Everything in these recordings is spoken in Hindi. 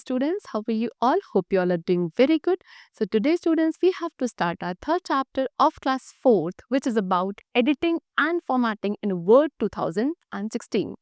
students. How are you all? Hope you all are doing very good. So today students, we have to start our third chapter of class 4th, which is about editing and formatting in Word 2016.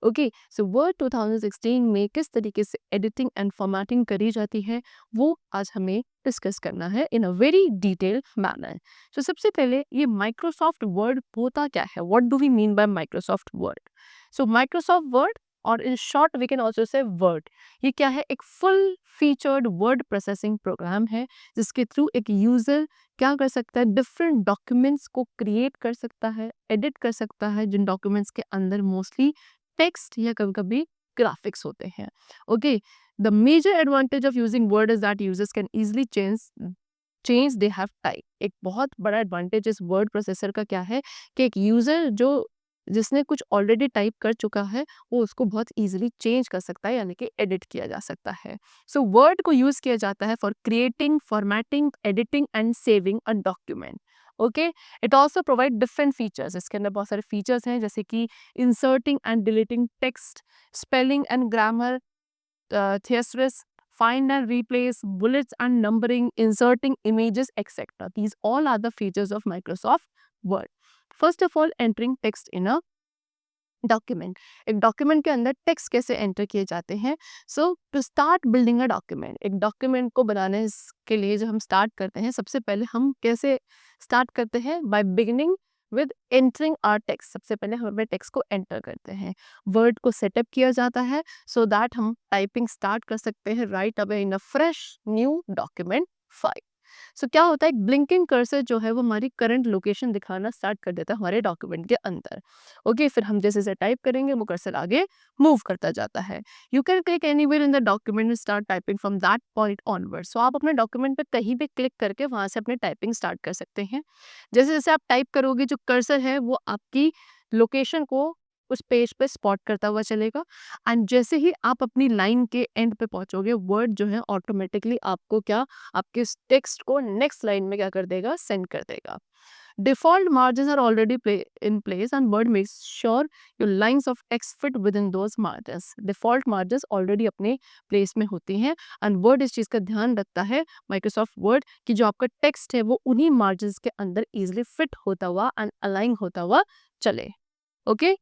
Okay, so Word 2016 में किस तरीके से editing and formatting करी जाती है वो आज हमें डिस्कस करना है in a very detailed manner. So सबसे पहले ये Microsoft Word होता क्या है? What do we mean by Microsoft Word? So Microsoft Word और in short we can also say word, ये क्या है? एक full featured word processing program है जिसके थ्रू एक यूजर क्या कर सकता है? डिफरेंट डॉक्यूमेंट्स को क्रिएट कर सकता है, एडिट कर सकता है, जिन डॉक्यूमेंट्स के अंदर मोस्टली टेक्स्ट या कभी कभी ग्राफिक्स होते हैं. Okay, the major advantage of using word is that users can easily change they have type. एक बहुत बड़ा एडवांटेज इस वर्ड प्रोसेसर का क्या है कि एक यूजर जिसने कुछ ऑलरेडी टाइप कर चुका है वो उसको बहुत इजीली चेंज कर सकता है, यानी कि एडिट किया जा सकता है. सो वर्ड को यूज किया जाता है for creating, formatting, editing and saving a document. Okay, it also provide different features. इसके अंदर बहुत सारे फीचर्स हैं जैसे कि inserting and deleting text, spelling and grammar, thesaurus, find and replace, bullets and numbering, inserting images, etc. These all are the features of Microsoft Word. First of all, entering text in a document. एक डॉक्यूमेंट के अंदर टेक्स्ट कैसे एंटर किए जाते हैं? So to start building a document, एक डॉक्यूमेंट को बनाने के लिए जब हम स्टार्ट करते हैं, सबसे पहले हम कैसे स्टार्ट करते हैं? By beginning with entering our text. सबसे पहले हम अपने टेक्स्ट को एंटर करते हैं, वर्ड को सेटअप किया जाता है सो दैट हम टाइपिंग स्टार्ट कर सकते हैं right away in a fresh new document file. So क्या होता है? एक ब्लिंकिंग कर्सर जो है वो हमारी करंट लोकेशन दिखाना स्टार्ट कर देता है हमारे डॉक्यूमेंट के अंदर. ओके, फिर हम जैसे जैसे टाइप करेंगे वो कर्सर आगे मूव करता जाता है. You can click anywhere in the document and start typing from that point onward. So आप अपने डॉक्यूमेंट पे कहीं भी क्लिक करके वहां से अपने टाइपिंग स्टार्ट कर सकते हैं. जैसे जैसे आप टाइप करोगे जो कर्सर है वो आपकी लोकेशन को उस पेज पे स्पॉट करता हुआ चलेगा. एंड जैसे ही आप अपनी लाइन के एंड पे पहुंचोगे, वर्ड जो है ऑटोमेटिकली आपको क्या, आपके टेक्स्ट को नेक्स्ट लाइन में क्या कर देगा? सेंड कर देगा. Default margins are already in place and Word makes sure your lines of text fit within those margins. Default margins already अपने प्लेस में होती हैं and Word इस चीज़ का ध्यान रखता है, Microsoft Word, कि जो आपका टेक्स्ट है वो उन्हीं मार्जिन के अंदर इजिली फिट होता हुआ एंड अलाइन होता हुआ चले. ओके,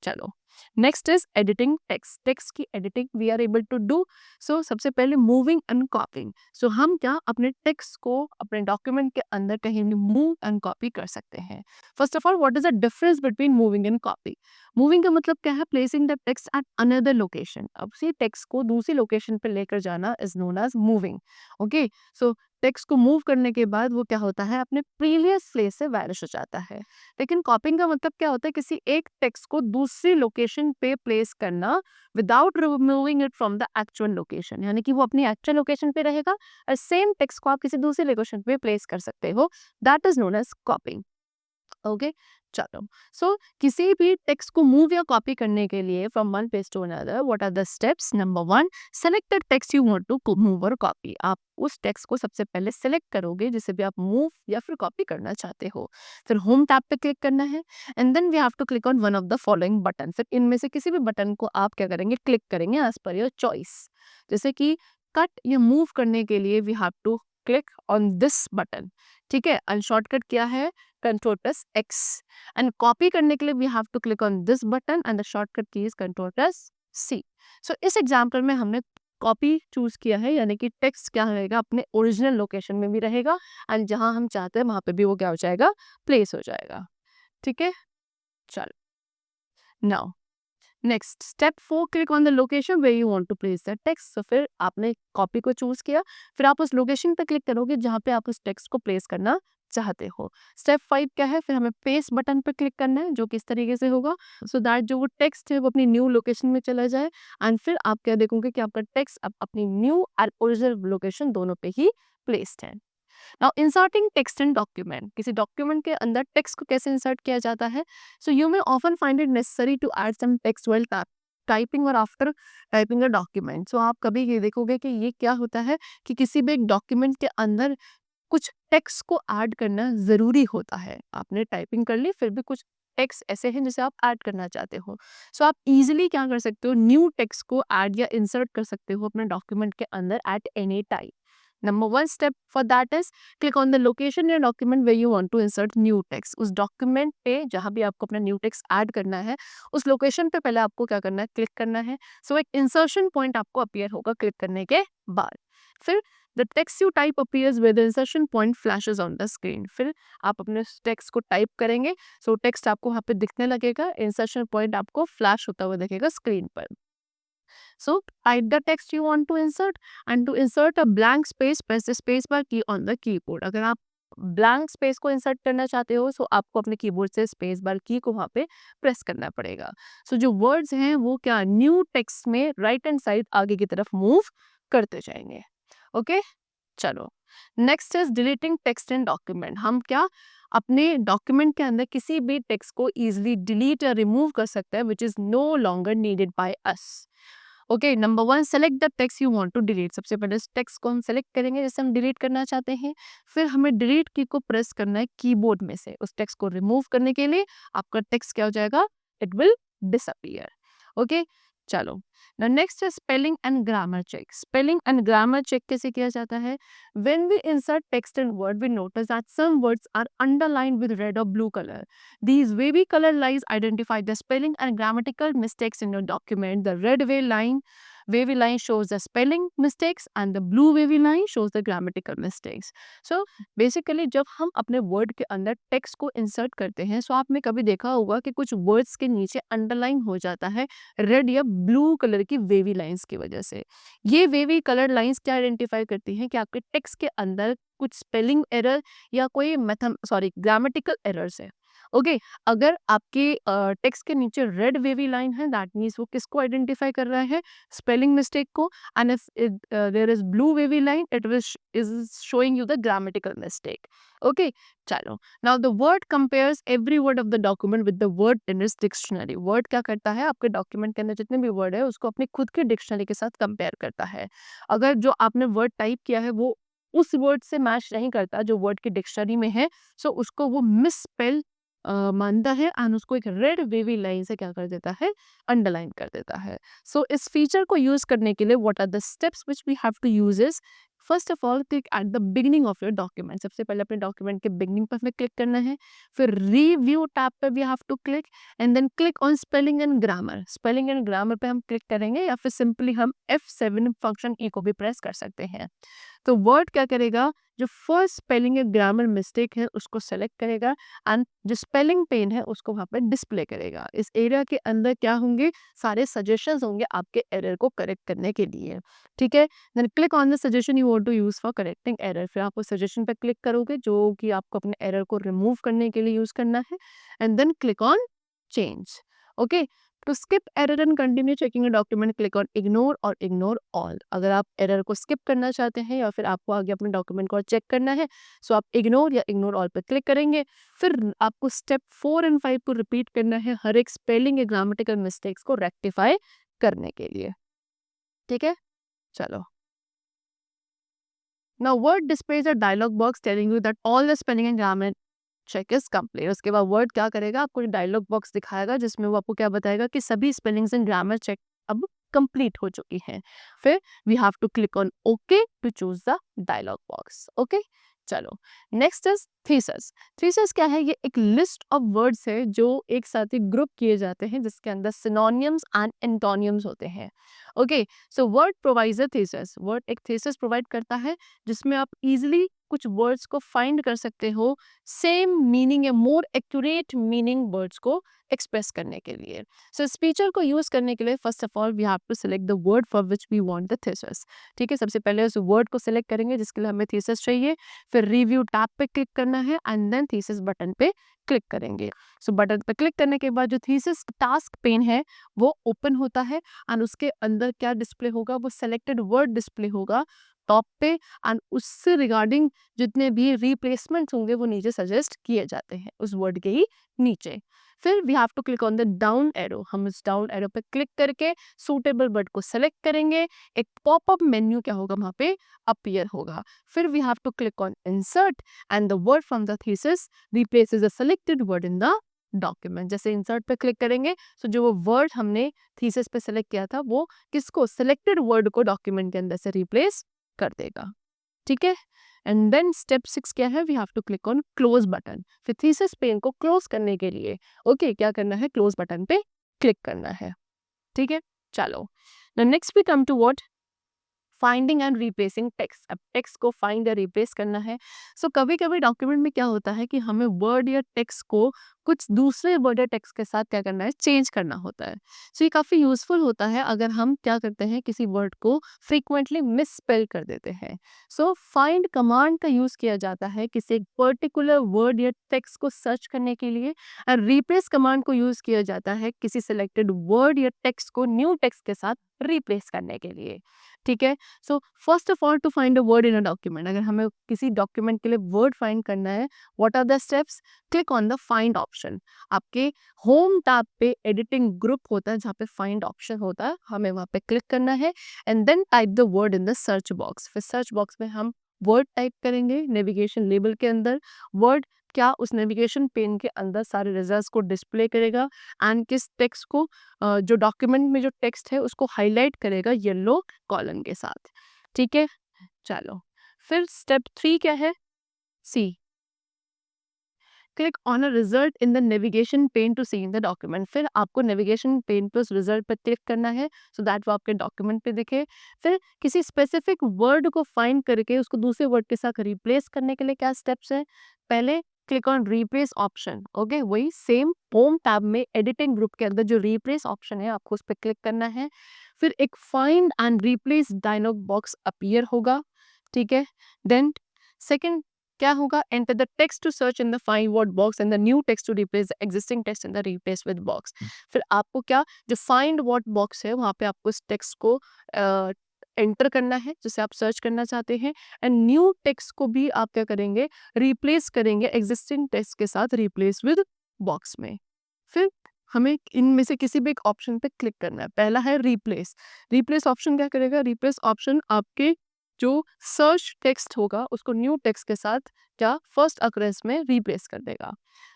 चलो next is editing text. Text की editing we are able to do. So सबसे पहले मूविंग एंड कॉपिंग. सो हम क्या अपने टेक्स्ट को अपने डॉक्यूमेंट के अंदर कहीं भी मूव एंड कॉपी कर सकते हैं. First of all, what is the difference between moving and copy? Moving का मतलब क्या है? Placing the text at another location. अब उसी टेक्स्ट को दूसरी लोकेशन पे लेकर जाना is known as moving. Okay, so text को मूव करने के बाद वो क्या होता है? अपने प्रीवियस प्लेस से वैनिश हो जाता है. लेकिन कॉपिंग का मतलब क्या होता है? किसी एक टेक्स्ट को दूसरी लोकेशन पे प्लेस करना without removing it from the actual location, यानी कि वो अपनी एक्चुअल लोकेशन पे रहेगा और सेम टेक्स्ट को आप किसी दूसरी लोकेशन पे प्लेस कर सकते हो. That is known as copying. Okay, चलो. सो किसी भी टेक्स्ट को मूव या कॉपी करने के लिए from one page to another, what are the steps? Number 1, select the text you want to move और कॉपी. आप उस टेक्स्ट को सबसे पहले सेलेक्ट करोगे जिसे भी आप मूव या फिर कॉपी करना चाहते हो. फिर होम टैब पे क्लिक करना है and then we have to click on one of the following button. फिर इनमें से किसी भी बटन को आप क्या करेंगे? क्लिक करेंगे एज पर योर चॉइस. जैसे कि कट या मूव करने के लिए we have to click on this button. ठीक है, एंड शॉर्टकट क्या है? Control plus X. And copy करने के लिए we have to click on this button and the shortcut key is control plus C. So इस एग्जांपल में हमने कॉपी चूज किया है, यानी कि टेक्स्ट क्या रहेगा? अपने ओरिजिनल लोकेशन में भी रहेगा एंड जहां हम चाहते हैं वहां पे भी वो क्या हो जाएगा? प्लेस हो जाएगा. ठीक है, चलो now next step 4, click on the location where you want to place the text. तो फिर आपने कॉपी को चूज किया, फिर आप उस लोकेशन पे क्लिक करोगे जहां पे आप उस टेक्स्ट को प्लेस करना चाहते हो. स्टेप 5 क्या है? फिर हमें पेस्ट बटन पे क्लिक करना है, जो किस तरीके से होगा सो दैट जो वो टेक्स्ट है वो अपनी न्यू लोकेशन में चला जाए एंड फिर आप क्या देखोगे कि आपका टेक्स्ट अब अपनी न्यू और ओरिजिनल लोकेशन दोनों पे ही प्लेस्ड है. Now inserting text in document. किसी डॉक्यूमेंट के अंदर टेक्स्ट को कैसे इंसर्ट किया जाता है? So you may often find it necessary to add some text while typing और after typing a document. So आप कभी ये देखोगे कि ये क्या होता है कि किसी भी एक डॉक्यूमेंट के अंदर कुछ टेक्स्ट को ऐड करना ज़रूरी होता है. आपने टाइपिंग कर ली फिर भी कुछ टेक्स्ट ऐसे हैं जिसे आप ऐड करना चाहते हो। सो आप इजीली क्या कर सकते हो, न्यू टेक्स्ट को ऐड या इंसर्ट कर सकते हो अपने डॉक्यूमेंट के अंदर at any time. Number one step for that is click on the location in your document where you want to insert new text. उस डॉक्यूमेंट पे जहाँ भी आपको अपना न्यू टेक्स्ट ऐड करना है, उस लोकेशन पे पहले आपको क्या करना है, क्लिक करना है। सो एक इंसर्शन पॉइंट आपको अपीयर होगा क्लिक करने के बाद। फिर the text you type appears with insertion point flashes on the screen. फिर आप अपने टेक्स्ट को टाइप करेंगे, सो टेक्स्ट आपको वहाँ पे दिखने लगेगा, इंसर्शन पॉइंट आपको फ्लैश होता हुआ दिखेगा स्क्रीन पर। So type the text you want to insert, and to insert a blank space, press the space bar key on the keyboard. अगर आप ब्लैंक स्पेस को इंसर्ट करना चाहते हो, सो आपको अपने कीबोर्ड से स्पेस बार की को वहाँ पे प्रेस करना पड़ेगा। सो जो वर्ड्स हैं वो क्या न्यू टेक्स्ट में राइट हैंड साइड आगे की तरफ मूव करते जाएंगे। ओके, चलो next is deleting text in document. हम क्या अपने डॉक्यूमेंट के अंदर किसी भी टेक्स्ट को इजीली डिलीट या रिमूव कर सकते हैं which is no longer needed by us. Okay, number one, select the text you want to delete. सबसे पहले इस टेक्स्ट को हम सेलेक्ट करेंगे जिसे हम डिलीट करना चाहते हैं। फिर हमें डिलीट की को प्रेस करना है कीबोर्ड में से। उस टेक्स्ट को रिमूव करने के लिए आपका टेक्स्ट क्या हो जाएगा, इट विल डिसअपीयर। ओके, चलो now next is spelling and grammar check. Spelling and grammar check कैसे किया जाता है? When we insert text in word, we notice that some words are underlined with red or blue color. These wavy color lines identify the spelling and grammatical mistakes in your document. The red wavy line shows the spelling mistakes and the blue wavy line shows the grammatical mistakes. So basically जब हम अपने word के अंदर text को insert करते हैं, so आपने कभी देखा होगा कि कुछ words के नीचे underline हो जाता है रेड या ब्लू कलर की वेवी लाइंस की वजह से। ये वेवी कलर लाइंस क्या आइडेंटिफाई करती हैं कि आपके टेक्स्ट के अंदर कुछ स्पेलिंग एरर या कोई ग्रामेटिकल एरर्स है। ओके, अगर आपके टेक्स्ट के नीचे रेड वेवी लाइन है दैट मीन्स वो किसको आइडेंटिफाई कर रहा है, स्पेलिंग मिस्टेक को। And if there is blue wavy line it is showing you the grammatical mistake. Okay, चलो now the word compares every word of the document with the word in its dictionary. Word क्या करता है, आपके डॉक्यूमेंट के अंदर जितने भी वर्ड है उसको अपनी खुद के डिक्शनरी के साथ कंपेयर करता है। अगर जो आपने वर्ड टाइप किया है वो उस वर्ड से मैच नहीं करता जो वर्ड की डिक्शनरी में है, सो उसको वो मिस स्पेल मानता है एंड उसको एक रेड वेवी लाइन से क्या कर देता है, अंडरलाइन कर देता है। सो इस फीचर को यूज करने के लिए what are the steps which we have to use is, first of all click at the beginning of your document. सबसे पहले अपने डॉक्यूमेंट के बिगिनिंग पर हमें क्लिक करना है। फिर रिव्यू टैब पे we have to click and then click on spelling and grammar. Spelling and grammar पे हम क्लिक करेंगे या फिर सिंपली हम F7 फंक्शन ई को भी प्रेस कर सकते हैं। तो वर्ड क्या करेगा, जो फर्स्ट स्पेलिंग या ग्रामर मिस्टेक है उसको सेलेक्ट करेगा एंड जो स्पेलिंग पेन है उसको वहाँ पे डिस्प्ले करेगा। इस एरिया के अंदर क्या होंगे, सारे सजेशंस होंगे आपके एरर को करेक्ट करने के लिए। ठीक है, then click on the suggestion you want to use for correcting error. फिर आप उस सजेशन पे क्लिक करोगे जो कि आपको अपने एरर को रिमूव करने के लिए यूज करना है and then click on change. Okay, to skip error and continue checking a document click on ignore और इग्नोर ऑल। अगर आप एरर को स्किप करना चाहते हैं या फिर आपको आगे अपने डॉक्यूमेंट को चेक करना है, सो आप इग्नोर या इग्नोर ऑल पर क्लिक करेंगे। फिर आपको स्टेप 4 और 5 को रिपीट करना है हर एक स्पेलिंग या ग्रामेटिकल मिस्टेक्स को रेक्टिफाई करने के लिए। ठीक है, चलो now word displays a dialog box telling you that all the spelling and grammar check is complete. उसके बाद वर्ड क्या करेगा, आपको डायलॉग बॉक्स दिखाएगा जिसमें वो आपको क्या बताएगा कि सभी स्पेलिंग्स एंड ग्रामर चेक अब कंप्लीट हो चुकी हैं। फिर we have to click on okay to choose the dialog box. Okay, चलो नेक्स्ट इज थीसिस। थीसिस क्या है, ये एक लिस्ट ऑफ वर्ड्स है जो एक साथ ही ग्रुप किए जाते हैं जिसके अंदर सिनोनियम्स एंड एंटोनियम्स होते हैं। Okay, so word provides a thesis. Word एक थीसिस प्रोवाइड करता है जिसमें आप इजीली कुछ वर्ड्स को फाइंड कर सकते हो, सेम मीनिंग या मोर एक्यूरेट मीनिंग वर्ड्स को एक्सप्रेस करने के लिए। सो इस फीचर को यूज करने के लिए first of all we have to select the word for which we want the thesis. ठीक है, सबसे पहले उस वर्ड को सिलेक्ट करेंगे जिसके लिए हमें थीसिस चाहिए। फिर रिव्यू टैब पे क्लिक करना है एंड देन थीसिस बटन पे क्लिक करेंगे। सो बटन पे क्लिक करने के बाद जो थीसिस टास्क पेन है वो ओपन होता है एंड उसके अंदर क्या डिस्प्ले होगा, वो सेलेक्टेड वर्ड डिस्प्ले होगा टॉप पे एंड उससे रिगार्डिंग जितने भी रिप्लेसमेंट्स होंगे वो नीचे सजेस्ट किए जाते हैं उस वर्ड के ही नीचे। फिर we have to click on the down arrow. हम इस डाउन एरो पे क्लिक करके सूटेबल वर्ड को सेलेक्ट करेंगे। एक पॉपअप मेन्यू क्या होगा वहाँ पे अपीयर होगा। फिर we have to click on insert and the word from the thesis replaces the selected word in the document. जैसे इंसर्ट पे क्लिक करेंगे तो जो वो वर्ड हमने थीसिस पे सेलेक्ट किया था वो किसको, सिलेक्टेड वर्ड को डॉक्यूमेंट के अंदर से रिप्लेस कर देगा। ठीक है, एंड देन स्टेप 6 क्या है, we have to click on close button. फिर थीसिस पेन को क्लोज करने के लिए क्या करना है, क्लोज बटन पे क्लिक करना है। ठीक है, चलो next we come to what, finding and replacing text. अब टेक्स्ट को फाइंड या रिप्लेस करना है। सो कभी कभी डॉक्यूमेंट में क्या होता है कि हमें वर्ड या टेक्स्ट को कुछ दूसरे वर्ड या टेक्स्ट के साथ क्या करना है, चेंज करना होता है। सो ये काफ़ी यूजफुल होता है अगर हम क्या करते हैं, किसी वर्ड को फ्रीक्वेंटली मिस स्पेल कर देते हैं। सो फाइंड कमांड का यूज़ किया जाता है किसी एक पर्टिकुलर वर्ड या टेक्स्ट को सर्च करने के लिए, और रिप्लेस कमांड को यूज़ किया जाता है किसी सिलेक्टेड वर्ड या टेक्स्ट को न्यू टेक्स्ट के साथ रिप्लेस करने के लिए। ठीक है, so first of all to find a word in a document, अगर हमें किसी डॉक्यूमेंट के लिए वर्ड फाइंड करना है, what are the steps, click on the find option. आपके होम टैब पे एडिटिंग ग्रुप होता है जहाँ पे फाइंड ऑप्शन होता है, हमें वहाँ पे क्लिक करना है and then type the word in the search box. फिर सर्च बॉक्स में हम वर्ड टाइप करेंगे, नेविगेशन लेबल के अंदर वर्ड क्या उस नेविगेशन पेन के अंदर सारे रिजल्ट्स को डिस्प्ले करेगा एंड किस टेक्स्ट को जो डॉक्यूमेंट में जो टेक्स्ट है उसको हाईलाइट करेगा येलो कॉलम के साथ। ठीक है, चलो फिर स्टेप 3 क्या है, see, click on a result in the navigation pane to see in the document. फिर आपको नेविगेशन पेन पे उस रिजल्ट पर क्लिक करना है सो दैट वो आपके डॉक्यूमेंट पे दिखे। फिर किसी स्पेसिफिक वर्ड को फाइंड करके उसको दूसरे वर्ड के साथ रिप्लेस करने के लिए क्या स्टेप्स है, पहले click on replace option. Okay, वही सेम होम टैब में एडिटिंग ग्रुप के अंदर जो रिप्लेस ऑप्शन है आपको उस पर क्लिक करना है। फिर एक find and replace dialog box appear होगा। ठीक है, देन सेकंड क्या होगा, enter the text to search in the find word box and the new text to replace the existing text in the replace with box. फिर आपको क्या, जो फाइंड वर्ड बॉक्स है वहाँ पे आपको इस टेक्स्ट को एंटर करना है जिसे आप सर्च करना चाहते हैं, एंड न्यू टेक्स्ट को भी आप क्या करेंगे, रिप्लेस करेंगे एग्जिस्टिंग टेक्स्ट के साथ रिप्लेस विद बॉक्स में। फिर हमें इनमें से किसी भी एक ऑप्शन पे क्लिक करना है। पहला है रिप्लेस। रिप्लेस ऑप्शन क्या करेगा, रिप्लेस ऑप्शन आपके जो सर्च टेक्स्ट होगा उसको न्यू टेक्स्ट के साथ क्या फर्स्ट अक्रेंस में रिप्लेस कर देगा।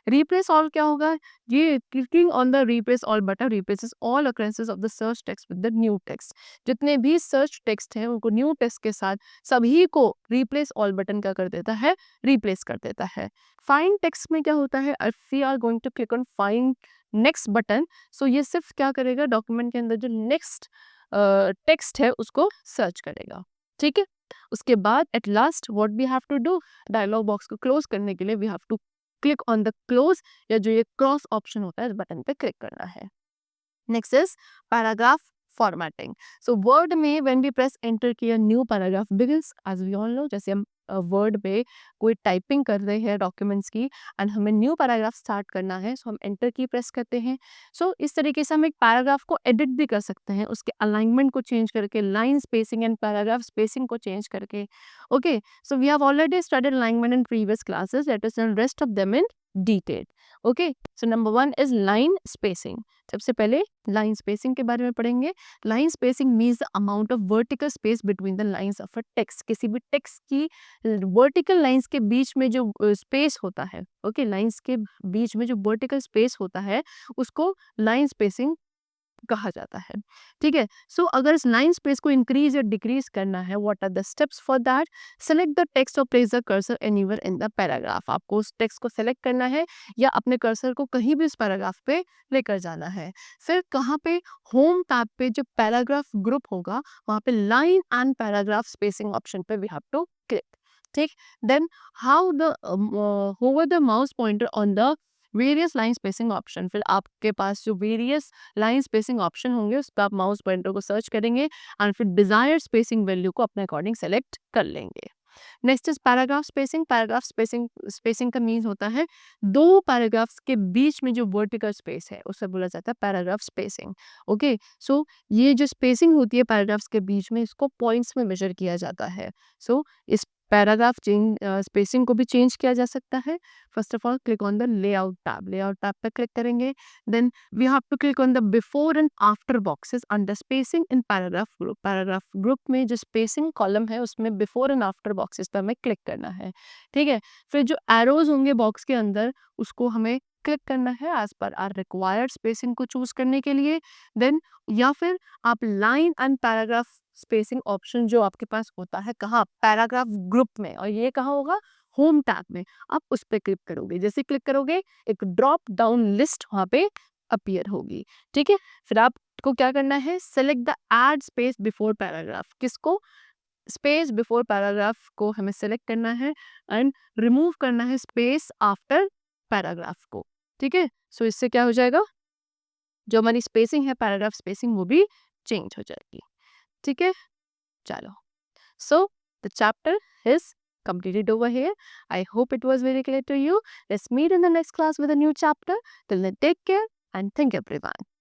रिप्लेस ऑल क्या होगा, ये clicking on the replace all button replaces all occurrences of the search text with the new text. जितने भी सर्च टेक्स्ट हैं उनको न्यू टेक्स्ट के साथ सभी को रिप्लेस ऑल बटन क्या कर देता है, रिप्लेस कर देता है। फाइंड टेक्स्ट में क्या होता है, if we are going to click on find next button, so ये सिर्फ क्या करेगा, डॉक्यूमेंट के अंदर जो नेक्स्ट टेक्स्ट है उसको सर्च करेगा। ठीक है, उसके बाद at last what we have to do, dialog box को क्लोज करने के लिए we have to click on the close, या जो ये क्रॉस ऑप्शन होता है इस बटन पे क्लिक करना है। Next is paragraph formatting. So word में when we press enter key a new paragraph begins, as we all know, जैसे हम वर्ड पे कोई टाइपिंग कर रहे हैं डॉक्यूमेंट्स की एंड हमें न्यू पैराग्राफ स्टार्ट करना है, सो हम एंटर की प्रेस करते हैं। सो इस तरीके से हम एक पैराग्राफ को एडिट भी कर सकते हैं, उसके अलाइनमेंट को चेंज करके, line spacing and paragraph spacing को चेंज करके। Okay, so we have already studied alignment in previous classes, let us learn rest of them in detail. Okay, so number 1 is line spacing. सबसे पहले लाइन स्पेसिंग के बारे में पढ़ेंगे। Line spacing means the amount of vertical space between the lines of a text. किसी भी टेक्स्ट की वर्टिकल लाइंस के बीच में जो स्पेस होता है, ओके, लाइंस के बीच में जो वर्टिकल स्पेस होता है उसको लाइन स्पेसिंग कहा जाता है। ठीक है, सो अगर इस लाइन स्पेस को इंक्रीज या डिक्रीज करना है, what are the steps for that, select the text और place the cursor anywhere in the paragraph. आपको उस टेक्स्ट को सेलेक्ट करना है या अपने कर्सर को कहीं भी इस पैराग्राफ पे लेकर जाना है। फिर कहाँ पे, होम टैब पे जो पैराग्राफ ग्रुप होगा वहाँ पे line and paragraph spacing option पे वी हैव टू क्लिक। ठीक, then how the hover the mouse pointer on the various line spacing option. फिर आपके पास जो वेरियस लाइन स्पेसिंग ऑप्शन होंगे उस पर आप माउस पॉइंटर को सर्च करेंगे एंड फिर डिजायर्ड स्पेसिंग वैल्यू को अपने अकॉर्डिंग सेलेक्ट कर लेंगे। Next is paragraph spacing. Paragraph spacing, spacing का मीन्स होता है दो पैराग्राफ्स के बीच में जो वर्टिकल स्पेस है उसे बोला जाता है पैराग्राफ स्पेसिंग। ओके, सो ये जो स्पेसिंग होती है पैराग्राफ्स के बीच में इसको पॉइंट्स में मेजर किया जाता है। सो इस पैराग्राफ चेंज स्पेसिंग को भी चेंज किया जा सकता है। First of all click on the layout tab. Layout tab पर क्लिक करेंगे, then we have to click on the before and after boxes under spacing in paragraph group. Paragraph group में जो स्पेसिंग कॉलम है उसमें बिफोर एंड आफ्टर बॉक्सेस पर हमें क्लिक करना है। ठीक है, फिर जो एरोज होंगे बॉक्स के अंदर उसको हमें क्लिक करना है as per our required spacing को चूज करने के लिए, देन या फिर आप line and paragraph spacing option जो आपके पास होता है कहाँ, पैराग्राफ ग्रुप में, और ये कहाँ होगा, होम टैब में, आप उस पर क्लिक करोगे। जैसे क्लिक करोगे एक ड्रॉप डाउन लिस्ट वहाँ पे अपीयर होगी, ठीक है। फिर आपको क्या करना है, select the add space before paragraph, किसको, स्पेस बिफोर पैराग्राफ को हमें सेलेक्ट करना है एंड रिमूव करना है स्पेस आफ्टर पैराग्राफ को, ठीक है। सो इससे क्या हो जाएगा, जो हमारी स्पेसिंग है, पैराग्राफ स्पेसिंग, वो भी चेंज हो जाएगी, ठीक है। चलो, so the chapter is completed over here. I hope it was very clear to you. Let's meet in the next class with a new chapter. Till then, take care and thank you everyone.